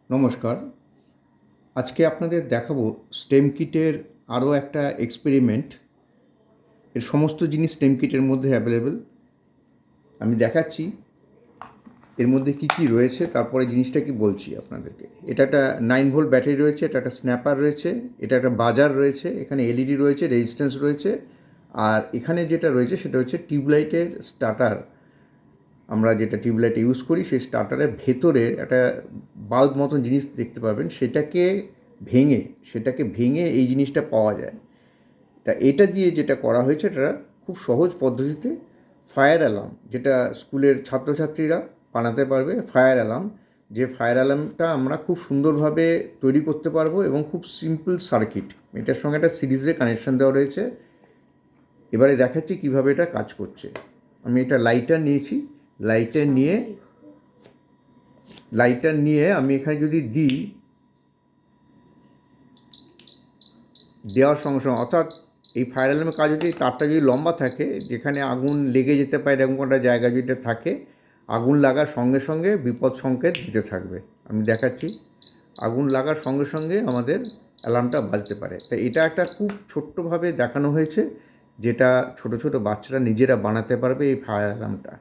নমস্কার। আজকে আপনাদের দেখাবো স্টেম কিটের আরও একটা এক্সপেরিমেন্ট। এর সমস্ত জিনিস স্টেম কিটের মধ্যে অ্যাভেলেবেল। আমি দেখাচ্ছি এর মধ্যে কি কি রয়েছে, তারপরে জিনিসটা কি বলছি আপনাদেরকে। এটা একটা 9 ভোল্ট ব্যাটারি রয়েছে, এটা একটা স্ন্যাপার রয়েছে, এটা একটা বাজার রয়েছে, এখানে এলইডি রয়েছে, রেজিস্ট্যান্স রয়েছে, আর এখানে যেটা রয়েছে সেটা হচ্ছে টিউবলাইটের স্টার্টার। আমরা যেটা টিউবলাইট ইউজ করি সেই স্টার্টারের ভেতরে একটা বাল্ব মতন জিনিস দেখতে পাবেন, সেটাকে ভেঙে এই জিনিসটা পাওয়া যায়। তা এটা দিয়ে যেটা করা হয়েছে এটা খুব সহজ পদ্ধতিতে ফায়ার অ্যালার্ম, যেটা স্কুলের ছাত্রছাত্রীরা বানাতে পারবে। ফায়ার অ্যালার্ম, যে ফায়ার অ্যালার্মটা আমরা খুব সুন্দরভাবে তৈরি করতে পারবো এবং খুব সিম্পল সার্কিট, এটার সঙ্গে একটা সিরিজে কানেকশান দেওয়া রয়েছে। এবারে দেখাচ্ছি কিভাবে এটা কাজ করছে। আমি এটা লাইটার নিয়েছি, লাইটার নিয়ে আমি এখানে যদি দেওয়ার সঙ্গে সঙ্গে, অর্থাৎ এই ফায়ার অ্যালার্মের কাজ হচ্ছে তারটা যদি লম্বা থাকে, যেখানে আগুন লেগে যেতে পারে এরকম একটা জায়গা যদি থাকে, আগুন লাগার সঙ্গে সঙ্গে বিপদ সংকেত দিতে থাকবে। আমি দেখাচ্ছি, আগুন লাগার সঙ্গে সঙ্গে আমাদের অ্যালার্মটা বাজতে পারে। তাই এটা একটা খুব ছোট্টভাবে দেখানো হয়েছে, যেটা ছোট ছোট বাচ্চারা নিজেরা বানাতে পারবে এই ফায়ার অ্যালার্মটা।